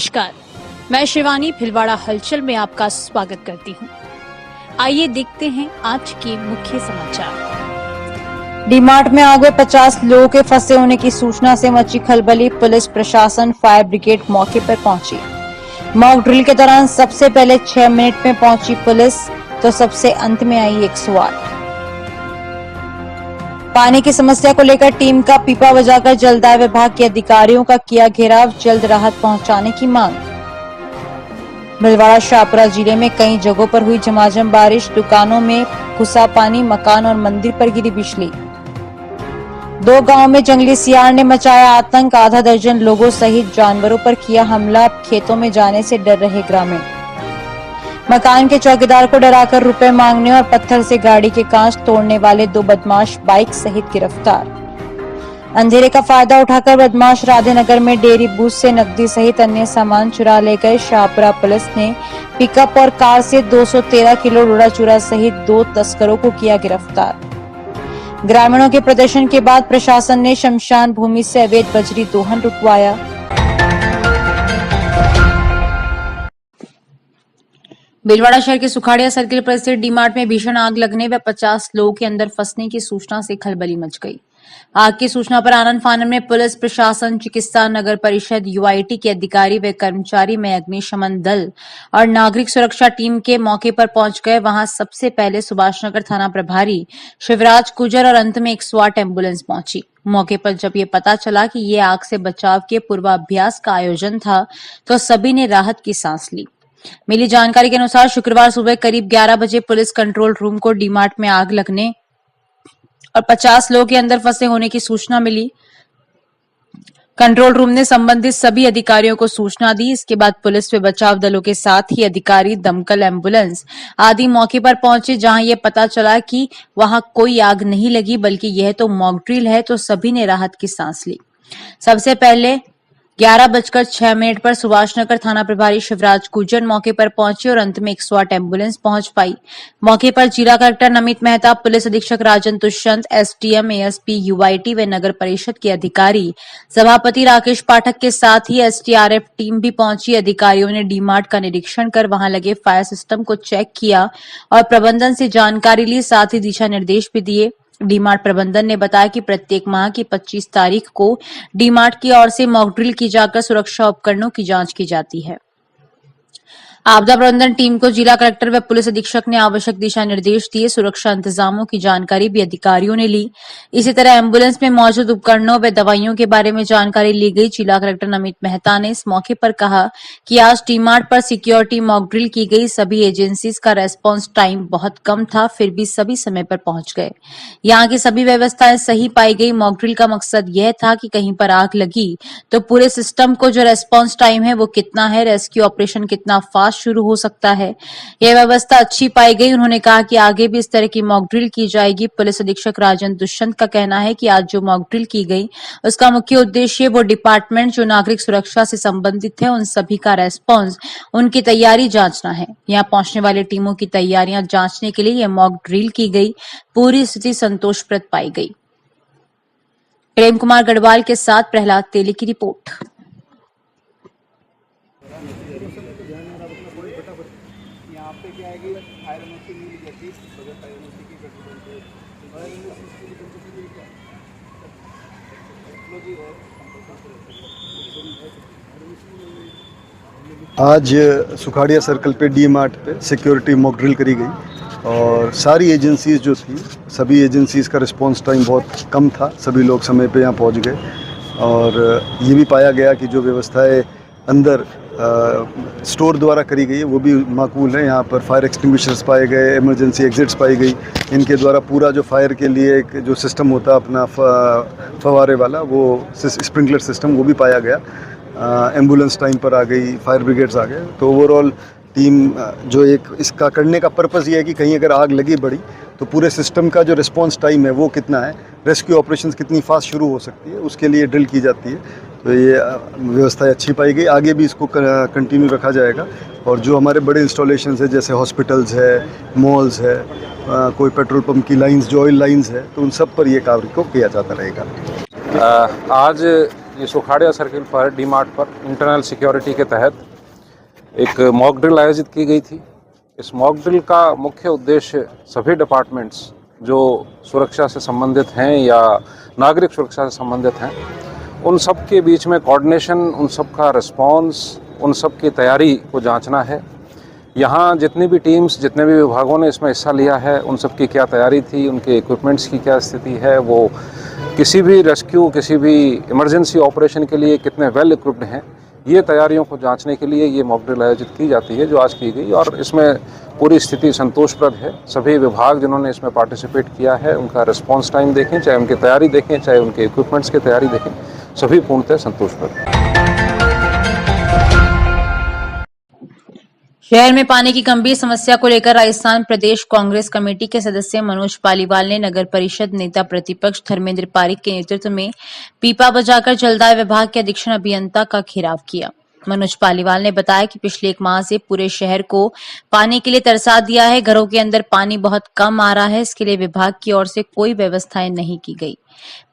नमस्कार, मैं शिवानी भिलवाड़ा हलचल में आपका स्वागत करती हूं। आइए देखते हैं आज के मुख्य समाचार। डीमार्ट में आग में 50 लोगों के फंसे होने की सूचना से मची खलबली। पुलिस प्रशासन फायर ब्रिगेड मौके पर पहुंची। मॉक ड्रिल के दौरान सबसे पहले 6 मिनट में पहुंची पुलिस तो सबसे अंत में आई 108। पानी की समस्या को लेकर टीम का पीपा बजाकर जलदाय विभाग के अधिकारियों का किया घेराव, जल्द राहत पहुंचाने की मांग। भिलवाड़ा शाहपुरा जिले में कई जगहों पर हुई झमाझम बारिश, दुकानों में घुसा पानी, मकान और मंदिर पर गिरी बिजली। 2 गांवों में जंगली सियार ने मचाया आतंक, आधा दर्जन लोगों सहित जानवरों पर किया हमला, खेतों में जाने से डर रहे ग्रामीण। मकान के चौकीदार को डराकर रुपए मांगने और पत्थर से गाड़ी के कांच तोड़ने वाले 2 बदमाश बाइक सहित गिरफ्तार। अंधेरे का फायदा उठाकर बदमाश राधेनगर में डेयरी बूथ से नकदी सहित अन्य सामान चुरा ले गए। शाहपुरा पुलिस ने पिकअप और कार से 213 किलो डोडा चूरा सहित 2 तस्करों को किया गिरफ्तार। ग्रामीणों के प्रदर्शन के बाद प्रशासन ने शमशान भूमि से अवैध बजरी दोहन रुकवाया। भिलवाड़ा शहर के सुखाड़िया सर्किल पर स्थित डीमार्ट में भीषण आग लगने व 50 लोगों के अंदर फंसने की सूचना से खलबली मच गई। आग की सूचना पर आनन फानन में पुलिस प्रशासन, चिकित्सा, नगर परिषद, यूआईटी के अधिकारी व कर्मचारी में अग्निशमन दल और नागरिक सुरक्षा टीम के मौके पर पहुंच गए। वहां सबसे पहले सुभाषनगर थाना प्रभारी शिवराज गुजर और अंत में 108 एम्बुलेंस पहुंची। मौके पर जब ये पता चला कि ये आग से बचाव के पूर्वाभ्यास का आयोजन था तो सभी ने राहत की सांस ली। मिली जानकारी के अनुसार शुक्रवार सुबह करीब 11 बजे पुलिस कंट्रोल रूम को डीमार्ट में आग लगने और 50 लोगों के अंदर फंसे होने की सूचना मिली। कंट्रोल रूम ने संबंधित सभी अधिकारियों को सूचना दी। इसके बाद पुलिस व बचाव दलों के साथ ही अधिकारी, दमकल, एम्बुलेंस आदि मौके पर पहुंचे। जहां यह पता चला कि वहां कोई आग नहीं लगी बल्कि यह तो मॉक ड्रिल है, तो सभी ने राहत की सांस ली। सबसे पहले 11:06 पर सुभाषनगर थाना प्रभारी शिवराज गुजर मौके पर पहुंचे और अंत में 108 एम्बुलेंस पहुंच पाई। मौके पर जिला कलेक्टर नमित मेहता, पुलिस अधीक्षक राजन दुष्यंत, एसडीएम, एएसपी, यूआईटी व नगर परिषद के अधिकारी, सभापति राकेश पाठक के साथ ही एसडीआरएफ टीम भी पहुंची। अधिकारियों ने डीमार्ट का निरीक्षण कर वहां लगे फायर सिस्टम को चेक किया और प्रबंधन से जानकारी ली, साथ ही दिशा निर्देश भी दिए। डीमार्ट प्रबंधन ने बताया कि प्रत्येक माह की 25 तारीख को डीमार्ट की ओर से मॉक ड्रिल की जाकर सुरक्षा उपकरणों की जांच की जाती है। आपदा प्रबंधन टीम को जिला कलेक्टर व पुलिस अधीक्षक ने आवश्यक दिशा निर्देश दिए। सुरक्षा इंतजामों की जानकारी भी अधिकारियों ने ली। इसी तरह एम्बुलेंस में मौजूद उपकरणों व दवाइयों के बारे में जानकारी ली गई। जिला कलेक्टर नमित मेहता ने इस मौके पर कहा कि आज डीमार्ट पर सिक्योरिटी मॉक ड्रिल की गई। सभी एजेंसीज का रेस्पॉन्स टाइम बहुत कम था, फिर भी सभी समय पर पहुंच गए। यहाँ की सभी व्यवस्थाएं सही पाई गई। मॉक ड्रिल का मकसद यह था कि कहीं पर आग लगी तो पूरे सिस्टम को जो रेस्पॉन्स टाइम है वो कितना है, रेस्क्यू ऑपरेशन कितना फास्ट शुरू हो सकता है। यह व्यवस्था अच्छी पाई गई। उन्होंने कहा कि आगे भी इस तरह की मॉक ड्रिल की जाएगी। पुलिस अधीक्षक राजन दुष्यंत का कहना है कि आज जो मॉक ड्रिल की गई उसका मुख्य उद्देश्य वो डिपार्टमेंट जो नागरिक सुरक्षा से संबंधित है उन सभी का रेस्पॉन्स, उनकी तैयारी जांचना है। यहाँ पहुंचने वाली टीमों की तैयारियां जांचने के लिए यह मॉक ड्रिल की गई। पूरी स्थिति संतोषप्रद पाई गई। प्रेम कुमार गढ़वाल के साथ प्रहलाद तेली की रिपोर्ट। यहाँ पे क्या है कि फायर एनओसी मिल जाती है, बगैर फायर एनओसी की फायर एनओसी आज सुखाड़िया सर्कल पे डीमार्ट पे सिक्योरिटी मॉक ड्रिल करी गई और सारी एजेंसीज जो थी, सभी एजेंसीज का रिस्पांस टाइम बहुत कम था। सभी लोग समय पे यहाँ पहुँच गए और ये भी पाया गया कि जो व्यवस्थाएं अंदर स्टोर द्वारा करी गई है वो भी माकूल है। यहाँ पर फायर एक्सटिंग्विशर्स पाए गए, इमरजेंसी एग्जिट्स पाई गई। इनके द्वारा पूरा जो फायर के लिए एक जो सिस्टम होता है अपना फवारे वाला, वो स्प्रिंकलर सिस्टम, वो भी पाया गया। एम्बुलेंस टाइम पर आ गई, फायर ब्रिगेड्स आ गए। तो ओवरऑल टीम जो एक इसका करने का पर्पज़ ये है कि कहीं अगर आग लगी बड़ी तो पूरे सिस्टम का जो रिस्पांस टाइम है वो कितना है, रेस्क्यू ऑपरेशंस कितनी फास्ट शुरू हो सकती है, उसके लिए ड्रिल की जाती है। तो ये व्यवस्था अच्छी पाई गई। आगे भी इसको कंटिन्यू रखा जाएगा और जो हमारे बड़े इंस्टॉलेशंस है जैसे हॉस्पिटल्स है, मॉल्स है, कोई पेट्रोल पंप की लाइंस, जो ऑयल लाइंस है, तो उन सब पर ये कार्य को किया जाता रहेगा। आज ये सुखाड़िया सर्किल पर डी मार्ट पर इंटरनल सिक्योरिटी के तहत एक मॉक ड्रिल आयोजित की गई थी। इस मॉक ड्रिल का मुख्य उद्देश्य सभी डिपार्टमेंट्स जो सुरक्षा से संबंधित हैं या नागरिक सुरक्षा से संबंधित हैं, उन सब के बीच में कोऑर्डिनेशन, उन सब का रिस्पॉन्स, उन सब की तैयारी को जांचना है। यहाँ जितनी भी टीम्स, जितने भी विभागों ने इसमें हिस्सा लिया है, उन सब की क्या तैयारी थी, उनके इक्विपमेंट्स की क्या स्थिति है, वो किसी भी रेस्क्यू, किसी भी इमरजेंसी ऑपरेशन के लिए कितने वेल इक्विप्ड हैं, ये तैयारियों को जांचने के लिए ये मॉक ड्रिल आयोजित की जाती है, जो आज की गई। और इसमें पूरी स्थिति संतोषप्रद है। सभी विभाग जिन्होंने इसमें पार्टिसिपेट किया है, उनका रिस्पॉन्स टाइम देखें, चाहे उनकी तैयारी देखें, चाहे उनके इक्विपमेंट्स की तैयारी देखें, सभी पूर्णतः संतोषप्रद है। शहर में पानी की गंभीर समस्या को लेकर राजस्थान प्रदेश कांग्रेस कमेटी के सदस्य मनोज पालीवाल ने नगर परिषद नेता प्रतिपक्ष धर्मेंद्र पारिक के नेतृत्व में पीपा बजाकर जलदाय विभाग के अधीक्षण अभियंता का घेराव किया। मनोज पालीवाल ने बताया कि पिछले 1 माह से पूरे शहर को पानी के लिए तरसा दिया है। घरों के अंदर पानी बहुत कम आ रहा है। इसके लिए विभाग की ओर से कोई व्यवस्थाएं नहीं की गई।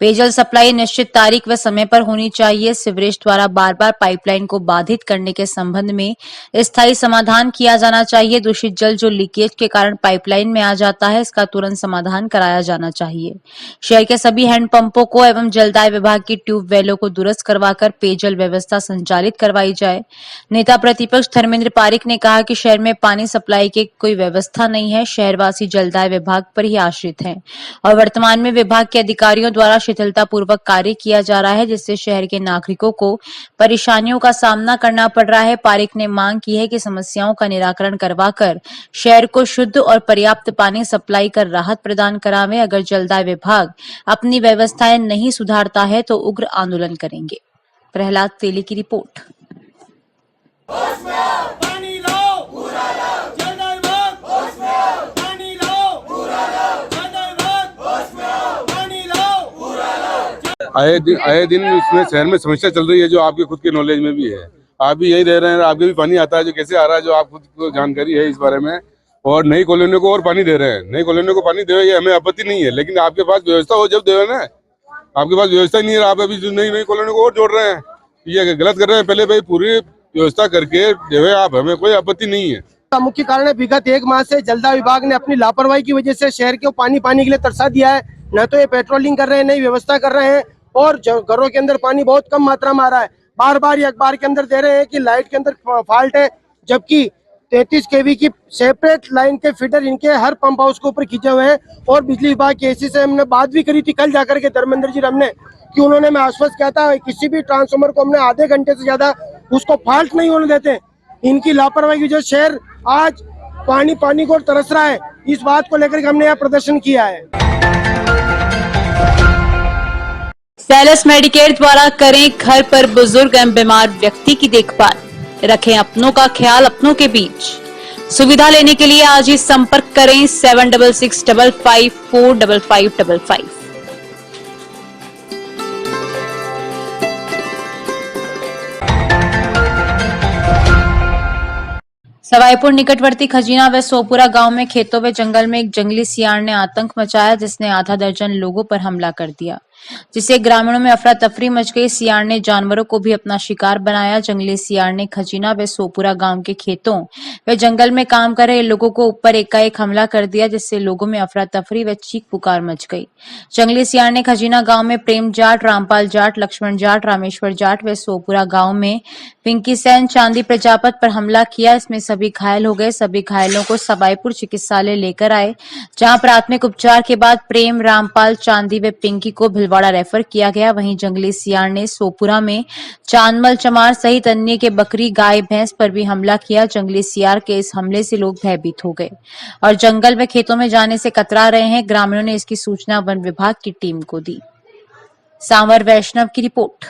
पेयजल सप्लाई निश्चित तारीख व समय पर होनी चाहिए। सीवरेज द्वारा बार बार पाइपलाइन को बाधित करने के संबंध में स्थायी समाधान किया जाना चाहिए। दूषित जल जो लीकेज के कारण पाइपलाइन में आ जाता है, इसका तुरंत समाधान कराया जाना चाहिए। शहर के सभी हैंडपंपों को एवं जलदाय विभाग की ट्यूबवेलों को दुरुस्त करवाकर पेयजल व्यवस्था संचालित करवाई जाए। नेता प्रतिपक्ष धर्मेंद्र पारिक ने कहा कि शहर में पानी सप्लाई की कोई व्यवस्था नहीं है। शहरवासी जलदाय विभाग पर ही आश्रित हैं और वर्तमान में विभाग के अधिकारियों द्वारा शिथिलता पूर्वक कार्य किया जा रहा है, जिससे शहर के नागरिकों को परेशानियों का सामना करना पड़ रहा है। पारिक ने मांग की है कि समस्याओं का निराकरण करवाकर शहर को शुद्ध और पर्याप्त पानी सप्लाई कर राहत प्रदान करावे। अगर जलदाय विभाग अपनी व्यवस्थाएं नहीं सुधारता है तो उग्र आंदोलन करेंगे। प्रहलाद तेली की रिपोर्ट। पानी लाओ, पूरा लाओ, जलदाय विभाग, होश में आओ, पानी लाओ, पूरा लाओ, जलदाय विभाग, होश में आओ, पानी लाओ, पूरा लाओ। आए दिन इसमें शहर में समस्या चल रही है, जो आपके खुद के नॉलेज में भी है। आप भी यही रह रहे हैं, आपके भी पानी आता है, जो कैसे आ रहा है, जो आप खुद को जानकारी है इस बारे में। और नई कॉलोनियों को और पानी दे रहे हैं, नई कॉलोनियों को पानी दे रहे हैं, हमें आपत्ति नहीं है, लेकिन आपके पास व्यवस्था हो जब दे ना। आपके पास व्यवस्था नहीं है, आप अभी नई कॉलोनियों को और जोड़ रहे हैं, ये गलत कर रहे हैं। पहले भाई पूरी व्यवस्था करके देवे आप, हमें कोई आपत्ति नहीं है। का मुख्य कारण है विगत 1 माह से जलदाय विभाग ने अपनी लापरवाही की वजह से शहर को पानी के लिए तरसा दिया है। न तो ये पेट्रोलिंग कर रहे हैं, नई व्यवस्था कर रहे हैं, और घरों के अंदर पानी बहुत कम मात्रा में आ रहा है। बार बार ये अखबार के अंदर दे रहे हैं कि लाइट के अंदर फॉल्ट है, जबकि 33 kV की सेपरेट लाइन के फीडर इनके हर पंप हाउस के ऊपर खींचे हुए हैं। और बिजली विभाग के एसी से हमने बात भी करी थी कल जाकर के धर्मेंद्र जी हमने, कि उन्होंने मैं आश्वस्त किया था किसी भी ट्रांसफार्मर को हमने आधे घंटे से ज्यादा उसको फॉल्ट नहीं होने देते। इनकी लापरवाही की वजह से शहर आज पानी को तरस रहा है। इस बात को लेकर हमने यह प्रदर्शन किया है। सैलस मेडिकेयर द्वारा करें घर पर बुजुर्ग एवं बीमार व्यक्ति की देखभाल। रखें अपनों का ख्याल अपनों के बीच। सुविधा लेने के लिए आज ही संपर्क करें 7665545555। सवाईपुर निकटवर्ती खजीना व सोपुरा गांव में खेतों व जंगल में एक जंगली सियार ने आतंक मचाया, जिसने आधा दर्जन लोगों पर हमला कर दिया, जिससे ग्रामीणों में अफरा तफरी मच गई। सियार ने जानवरों को भी अपना शिकार बनाया। जंगली सियार ने खजीना व सोपुरा गांव के खेतों व जंगल में काम कर रहे लोगों को ऊपर एकाएक हमला कर दिया, जिससे लोगों में अफरा तफरी व चीख पुकार मच गई। जंगली सियार ने खजीना गांव में प्रेम जाट, रामपाल जाट, लक्ष्मण जाट, रामेश्वर जाट व सोपुरा गांव में पिंकी सेन, चांदी प्रजापत पर हमला किया। इसमें सभी घायल हो गए। सभी घायलों को सवाईपुर चिकित्सालय लेकर आए, जहां प्राथमिक उपचार के बाद प्रेम, रामपाल, चांदी व पिंकी को भिलवाड़ा रेफर किया गया। वहीं जंगली सियार ने सोपुरा में चांदमल, चमार सहित अन्य के बकरी, गाय, भैंस पर भी हमला किया। जंगली सियार के इस हमले से लोग भयभीत हो गए और जंगल व खेतों में जाने से कतरा रहे हैं। ग्रामीणों ने इसकी सूचना वन विभाग की टीम को दी। सांवर वैष्णव की रिपोर्ट।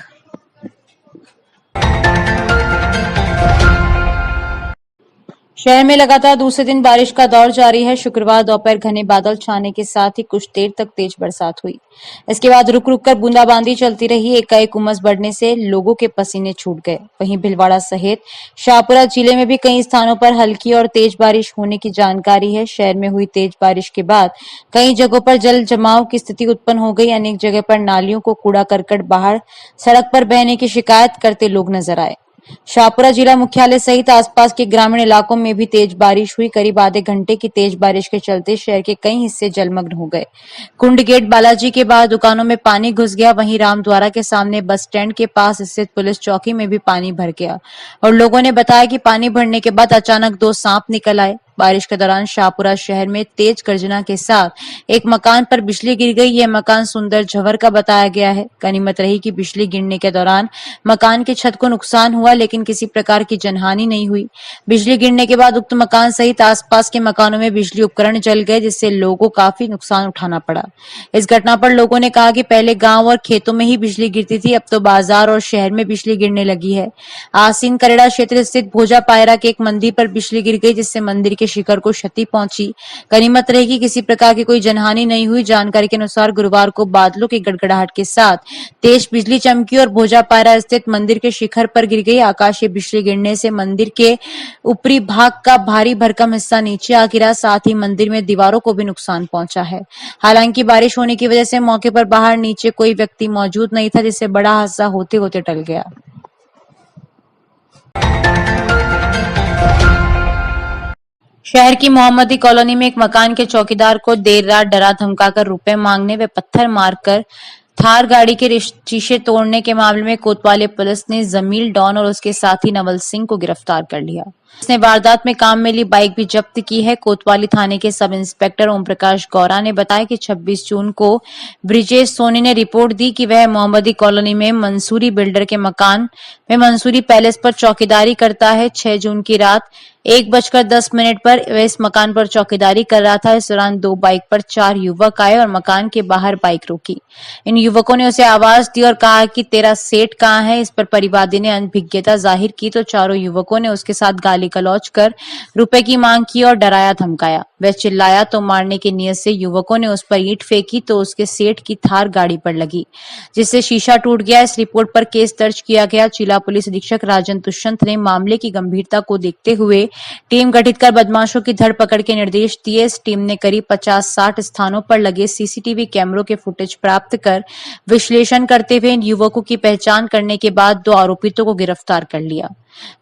शहर में लगातार दूसरे दिन बारिश का दौर जारी है। शुक्रवार दोपहर घने बादल छाने के साथ ही कुछ देर तक तेज बरसात हुई। इसके बाद रुक रुक कर बूंदाबांदी चलती रही। एकाएक उमस बढ़ने से लोगों के पसीने छूट गए। वहीं भीलवाड़ा सहित शाहपुरा जिले में भी कई स्थानों पर हल्की और तेज बारिश होने की जानकारी है। शहर में हुई तेज बारिश के बाद कई जगहों पर जल जमाव की स्थिति उत्पन्न हो गई। अनेक जगह पर नालियों को कूड़ा करकट बाहर सड़क पर बहने की शिकायत करते लोग नजर आए। शाहपुरा जिला मुख्यालय सहित आसपास के ग्रामीण इलाकों में भी तेज बारिश हुई। करीब आधे घंटे की तेज बारिश के चलते शहर के कई हिस्से जलमग्न हो गए। कुंड गेट बालाजी के बाद दुकानों में पानी घुस गया। वहीं रामद्वारा के सामने बस स्टैंड के पास स्थित पुलिस चौकी में भी पानी भर गया और लोगों ने बताया कि पानी भरने के बाद अचानक 2 सांप निकल आए। बारिश के दौरान शाहपुरा शहर में तेज गर्जना के साथ एक मकान पर बिजली गिर गई। यह मकान सुंदर झवर का बताया गया है। गनीमत रही कि बिजली गिरने के दौरान मकान की छत को नुकसान हुआ, लेकिन किसी प्रकार की जनहानि नहीं हुई। बिजली गिरने के बाद उक्त मकान सहित आसपास के मकानों में बिजली उपकरण जल गए, जिससे लोगों को काफी नुकसान उठाना पड़ा। इस घटना पर लोगों ने कहा कि पहले गांव और खेतों में ही बिजली गिरती थी, अब तो बाजार और शहर में बिजली गिरने लगी है। आसीन करेड़ा क्षेत्र स्थित भोजा पायरा के एक मंदिर पर बिजली गिर गई, जिससे मंदिर के शिखर को क्षति पहुंची। गनीमत रही कि किसी प्रकार की कोई जनहानि नहीं हुई। जानकारी के अनुसार गुरुवार को बादलों की गड़गड़ाहट के साथ तेज बिजली चमकी और भोजा पायरा स्थित मंदिर के शिखर पर गिर गई। आकाशीय बिजली गिरने से मंदिर के ऊपरी भाग का भारी भरकम हिस्सा नीचे आ गिरा, साथ ही मंदिर में दीवारों को भी नुकसान पहुंचा है। हालांकि बारिश होने की वजह से मौके पर बाहर नीचे कोई व्यक्ति मौजूद नहीं था, जिससे बड़ा हादसा होते होते टल गया। शहर की मोहम्मदी कॉलोनी में एक मकान के चौकीदार को देर रात डरा धमकाकर रुपए मांगने व पत्थर मारकर थार गाड़ी के शीशे तोड़ने के मामले में कोतवाली पुलिस ने जमील डॉन और उसके साथी नवल सिंह को गिरफ्तार कर लिया। उसने वारदात में काम में ली बाइक भी जब्त की है। कोतवाली थाने के सब इंस्पेक्टर ओम प्रकाश गौरा ने बताया कि 26 जून को ब्रिजेश सोनी ने रिपोर्ट दी कि वह मोहम्मदी कॉलोनी में मंसूरी बिल्डर के मकान में मंसूरी पैलेस पर चौकीदारी करता है। 6 जून की रात 1:10 पर वह इस मकान पर चौकीदारी कर रहा था। इस दौरान 2 बाइक पर 4 युवक आए और मकान के बाहर बाइक रोकी। इन युवकों ने उसे आवाज दी और कहा कि तेरा सेठ कहाँ है। इस पर परिवादी ने अनभिज्ञता जाहिर की तो चारों युवकों ने उसके साथ गाली गलौज कर रुपए की मांग की और डराया धमकाया। वह चिल्लाया तो मारने की नीयत से युवकों ने उस पर ईंट फेंकी तो उसके सेठ की थार गाड़ी पर लगी, जिससे शीशा टूट गया। इस रिपोर्ट पर केस दर्ज किया गया। जिला पुलिस अधीक्षक राजन दुष्यंत ने मामले की गंभीरता को देखते हुए टीम गठित कर बदमाशों की धरपकड़ के निर्देश दिए। इस टीम ने करीब 50-60 स्थानों पर लगे सीसीटीवी कैमरों के फुटेज प्राप्त कर विश्लेषण करते हुए इन युवकों की पहचान करने के बाद 2 आरोपितों को गिरफ्तार कर लिया।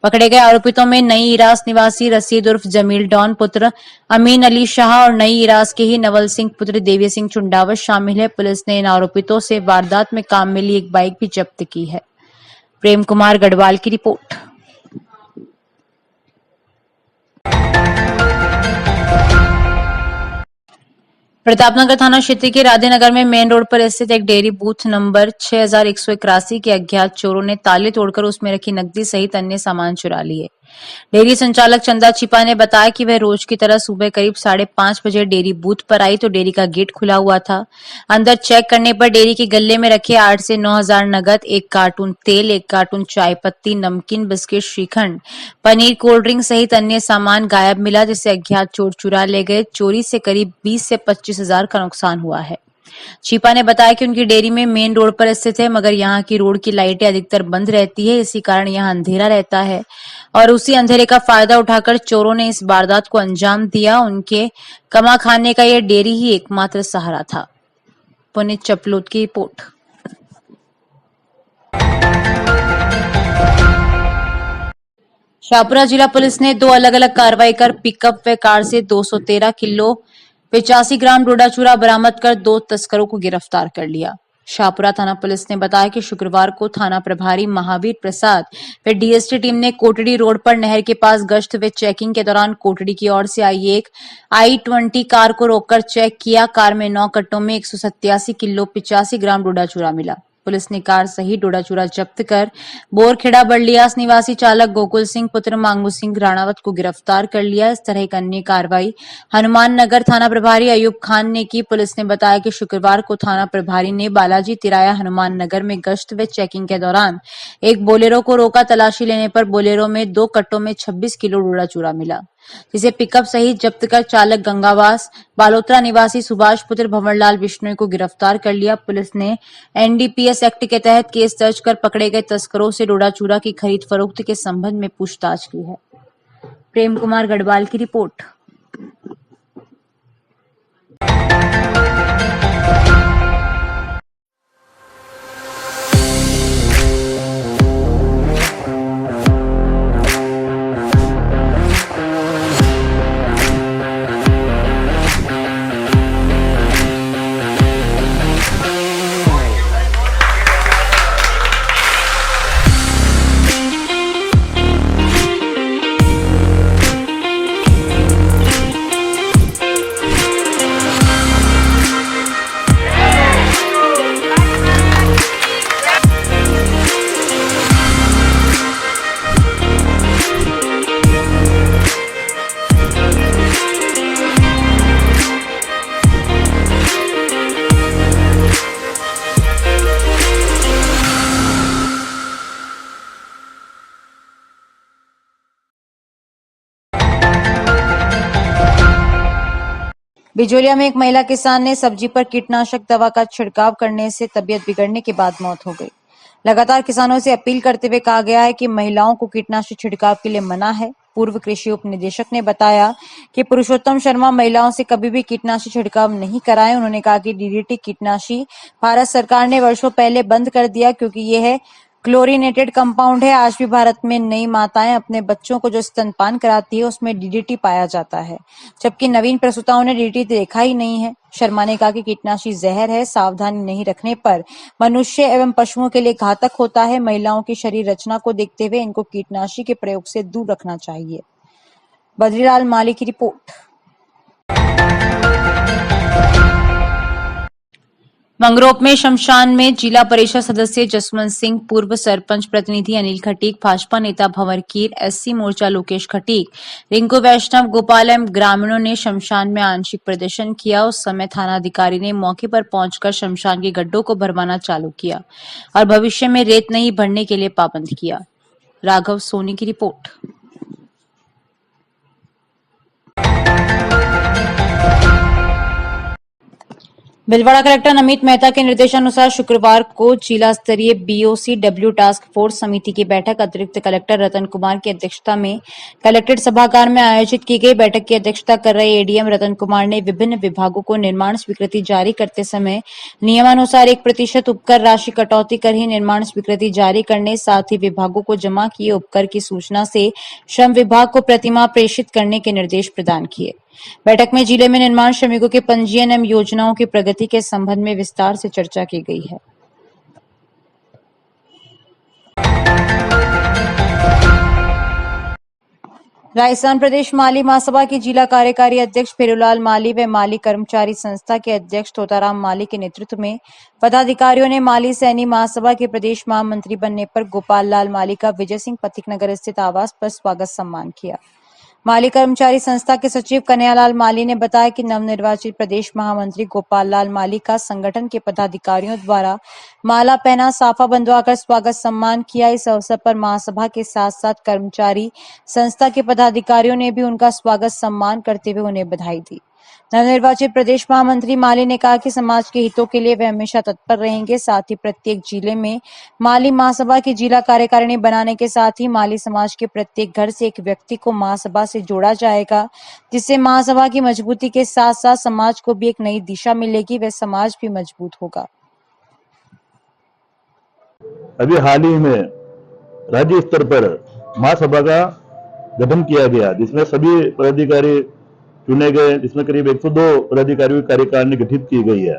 पकड़े गए आरोपितों में नई इरास निवासी रसीद उर्फ जमील डॉन पुत्र अमीन अली शाह और नई इरास के ही नवल सिंह पुत्र देवी सिंह चुंडावत शामिल है। पुलिस ने इन आरोपितों से वारदात में काम में ली एक बाइक भी जब्त की है। प्रेम कुमार गढ़वाल की रिपोर्ट। प्रतापनगर थाना क्षेत्र के राधेनगर में मेन रोड पर स्थित एक डेयरी बूथ नंबर 6181 के अज्ञात चोरों ने ताले तोड़कर उसमें रखी नकदी सहित अन्य सामान चुरा लिए। डेयरी संचालक चंदा छिपा ने बताया कि वह रोज की तरह सुबह करीब 5:30 बजे डेयरी बूथ पर आई तो डेयरी का गेट खुला हुआ था। अंदर चेक करने पर डेयरी के गल्ले में रखे 8 से 9 हजार नगद, 1 कार्टून तेल, 1 कार्टून चाय पत्ती, नमकीन, biscuit, shrikhand, paneer, cold drink सहित अन्य सामान गायब मिला, जिसे अज्ञात चोर चुरा ले गए। चोरी से करीब 20 से 25 हजार का नुकसान हुआ है। छिपा ने बताया कि उनकी डेयरी में मेन रोड पर स्थित है, मगर यहाँ की रोड की लाइटें अधिकतर बंद रहती है, इसी कारण यहाँ अंधेरा रहता है और उसी अंधेरे का फायदा उठाकर चोरों ने इस वारदात को अंजाम दिया। उनके कमा खाने का यह डेयरी ही एकमात्र सहारा था। पुनीत चपलोत की रिपोर्ट। शाहपुरा जिला पुलिस ने 2 अलग-अलग कार्रवाई कर पिकअप व कार से 213 किलो 85 ग्राम डोडा चूरा बरामद कर 2 तस्करों को गिरफ्तार कर लिया। शाहपुरा थाना पुलिस ने बताया कि शुक्रवार को थाना प्रभारी महावीर प्रसाद व डीएसटी टीम ने कोटड़ी रोड पर नहर के पास गश्त व चेकिंग के दौरान कोटड़ी की ओर से आई एक i20 कार को रोककर चेक किया। कार में 9 कट्टों में 187 किलो 85 ग्राम डोडा चूरा मिला। पुलिस ने कार सहित डोडा चूरा जब्त कर बोरखेड़ा बड़लियास निवासी चालक गोकुल सिंह पुत्र मांगू सिंह राणावत को गिरफ्तार कर लिया। इस तरह एक अन्य कार्रवाई हनुमान नगर थाना प्रभारी अयूब खान ने की। पुलिस ने बताया कि शुक्रवार को थाना प्रभारी ने बालाजी तिराया हनुमान नगर में गश्त व चेकिंग के दौरान एक बोलेरो को रोका। तलाशी लेने पर बोलेरो में 2 कट्टों में 26 किलो डोडा चूरा मिला। जिसे पिकअप सहित जब्त कर चालक गंगावास बालोतरा निवासी सुभाष पुत्र भंवरलाल बिश्नोई को गिरफ्तार कर लिया। पुलिस ने एनडीपीएस एक्ट के तहत केस दर्ज कर पकड़े गए तस्करों से डोडा चूरा की खरीद फरोख्त के संबंध में पूछताछ की है। प्रेम कुमार गढ़वाल की रिपोर्ट। बिजोलिया में एक महिला किसान ने सब्जी पर कीटनाशक दवा का छिड़काव करने से तबीयत बिगड़ने के बाद मौत हो गई। लगातार किसानों से अपील करते हुए कहा गया है कि महिलाओं को कीटनाशक छिड़काव के लिए मना है। पूर्व कृषि उप निदेशक ने बताया कि पुरुषोत्तम शर्मा महिलाओं से कभी भी कीटनाशक छिड़काव नहीं कराएं। उन्होंने कहा कि डीडीटी कीटनाशी भारत सरकार ने वर्षों पहले बंद कर दिया क्योंकि यह क्लोरीनेटेड कंपाउंड है। आज भी भारत में नई माताएं अपने बच्चों को जो स्तनपान कराती है उसमें डीडीटी पाया जाता है, जबकि नवीन प्रसूताओं ने डीडीटी देखा ही नहीं है। शर्मा ने कहा कि कीटनाशी जहर है, सावधानी नहीं रखने पर मनुष्य एवं पशुओं के लिए घातक होता है। महिलाओं की शरीर रचना को देखते हुए इनको कीटनाशी के प्रयोग से दूर रखना चाहिए। बद्रीलाल माली की रिपोर्ट। मंगरोप में शमशान में जिला परिषद सदस्य जसवंत सिंह, पूर्व सरपंच प्रतिनिधि अनिल खटीक, भाजपा नेता भंवर कीर, एससी मोर्चा लोकेश खटीक, रिंकू वैष्णव, गोपाल एम ग्रामीणों ने शमशान में आंशिक प्रदर्शन किया। उस समय थानाधिकारी ने मौके पर पहुंचकर शमशान के गड्ढों को भरवाना चालू किया और भविष्य में रेत नहीं भरने के लिए पाबंद किया। राघव सोनी की रिपोर्ट। भीलवाड़ा कलेक्टर नमित मेहता के निर्देशानुसार शुक्रवार को जिला स्तरीय BOCW टास्क फोर्स समिति की बैठक अतिरिक्त कलेक्टर रतन कुमार की अध्यक्षता में कलेक्ट्रेट सभागार में आयोजित की गई। बैठक की अध्यक्षता कर रहे एडीएम रतन कुमार ने विभिन्न विभागों को निर्माण स्वीकृति जारी करते समय नियमानुसार 1% उपकर राशि कटौती कर ही निर्माण स्वीकृति जारी करने, साथ ही विभागों को जमा किए उपकर की सूचना से श्रम विभाग को प्रतिमाह प्रेषित करने के निर्देश प्रदान किए। बैठक में जिले में निर्माण श्रमिकों के पंजीयन एवं योजनाओं की प्रगति के संबंध में विस्तार से चर्चा की गई है। राजस्थान प्रदेश माली महासभा की जिला कार्यकारी अध्यक्ष फेरूलाल माली व माली कर्मचारी संस्था के अध्यक्ष तोताराम माली के नेतृत्व में पदाधिकारियों ने माली सैनी महासभा के प्रदेश महामंत्री बनने पर गोपाल लाल माली का विजय सिंह पथिक नगर स्थित आवास पर स्वागत सम्मान किया। माली कर्मचारी संस्था के सचिव कन्हैयालाल माली ने बताया कि नवनिर्वाचित प्रदेश महामंत्री गोपाल लाल माली का संगठन के पदाधिकारियों द्वारा माला पहना साफा बंधवाकर स्वागत सम्मान किया। इस अवसर पर महासभा के साथ साथ कर्मचारी संस्था के पदाधिकारियों ने भी उनका स्वागत सम्मान करते हुए उन्हें बधाई दी। नवनिर्वाचित प्रदेश महामंत्री माली ने कहा कि समाज के हितों के लिए वे हमेशा तत्पर रहेंगे। साथ ही प्रत्येक जिले में माली महासभा की जिला कार्यकारिणी बनाने के साथ ही माली समाज के प्रत्येक घर से एक व्यक्ति को महासभा से जोड़ा जाएगा, जिससे महासभा की मजबूती के साथ साथ समाज को भी एक नई दिशा मिलेगी व समाज भी मजबूत होगा। अभी हाल ही में राज्य स्तर पर महासभा का गठन किया गया, जिसमें सभी पदाधिकारी चुने गए, जिसमें करीब 102 पदाधिकारियों की कार्यकारिणी गठित की गई है।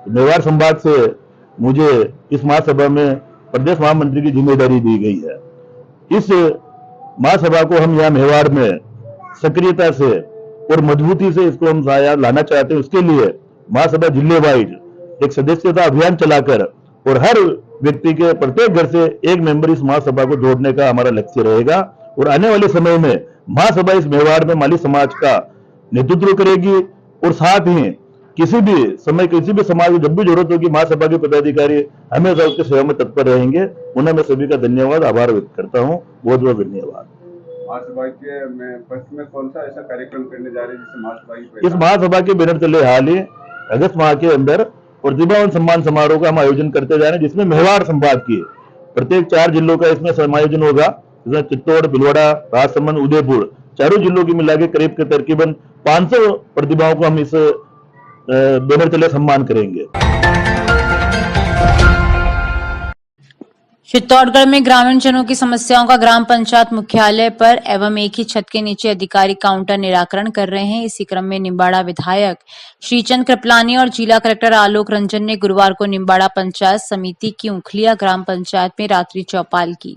मेवाड़ संभाग से मुझे इस महासभा में प्रदेश महामंत्री की जिम्मेदारी दी गई है। इस महासभा को हम यहाँ मेवाड़ में सक्रियता से और मजबूती से इसको हम लाना चाहते हैं। उसके लिए महासभा जिले वाइज एक सदस्यता अभियान चलाकर और हर व्यक्ति के प्रत्येक घर से एक मेंबर इस महासभा को जोड़ने का हमारा लक्ष्य रहेगा। और आने वाले समय में महासभा इस मेवाड़ में माली समाज का नेतृत्व करेगी और साथ ही किसी भी समय किसी भी समाज को जब भी जरूरत होगी महासभा के पदाधिकारी हमेशा उसके सेवा में तत्पर रहेंगे। उन्हें मैं सभी का धन्यवाद आभार व्यक्त करता हूँ। बहुत बहुत धन्यवाद। महासभागीय में फर्स्ट में कौन सा ऐसा कार्यक्रम करने जा रहे हैं जिससे महासभागी इस महासभा के बैनर तले हाल ही अगस्त माह के अंदर प्रतिभावान सम्मान समारोह का हम आयोजन करते जा रहे हैं, जिसमें मेवाड़ संपादकीय प्रत्येक 4 जिलों का इसमें समायोजन होगा। इसमें चित्तौड़, भीलवाड़ा, राजसमंद, उदयपुर चारों जिलों की मिला के करीब के तकरीबन 500 प्रतिभाओं को हम इस बैनर तले सम्मान करेंगे। चित्तौड़गढ़ में ग्रामीण जनों की समस्याओं का ग्राम पंचायत मुख्यालय पर एवं एक ही छत के नीचे अधिकारी काउंटर निराकरण कर रहे हैं। इसी क्रम में निम्बाड़ा विधायक श्रीचंद कृपलानी और जिला कलेक्टर आलोक रंजन ने गुरुवार को निम्बाड़ा पंचायत समिति की उखलिया ग्राम पंचायत में रात्रि चौपाल की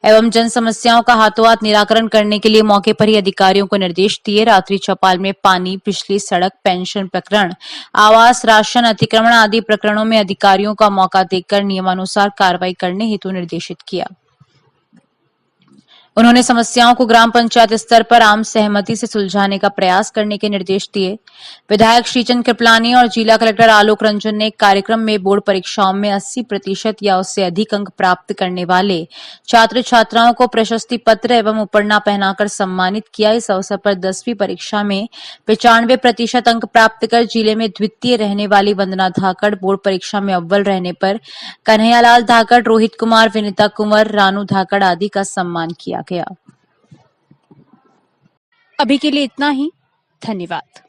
एवं जन समस्याओं का हाथों हाथ निराकरण करने के लिए मौके पर ही अधिकारियों को निर्देश दिए। रात्रि चौपाल में पानी, बिजली, सड़क, पेंशन प्रकरण, आवास, राशन, अतिक्रमण आदि प्रकरणों में अधिकारियों का मौका देकर नियमानुसार कार्रवाई करने हेतु निर्देशित किया। उन्होंने समस्याओं को ग्राम पंचायत स्तर पर आम सहमति से सुलझाने का प्रयास करने के निर्देश दिए। विधायक श्रीचंद कृपलानी और जिला कलेक्टर आलोक रंजन ने कार्यक्रम में बोर्ड परीक्षाओं में 80% या उससे अधिक अंक प्राप्त करने वाले छात्र छात्राओं को प्रशस्ति पत्र एवं उपरना पहनाकर सम्मानित किया। इस अवसर पर 10वीं परीक्षा में 95% अंक प्राप्त कर जिले में द्वितीय रहने वाली वंदना धाकड़, बोर्ड परीक्षा में अव्वल रहने पर कन्हैयालाल धाकड़, रोहित कुमार, विनीता कुंवर, रानू धाकड़ आदि का सम्मान किया गया। अभी के लिए इतना ही। धन्यवाद।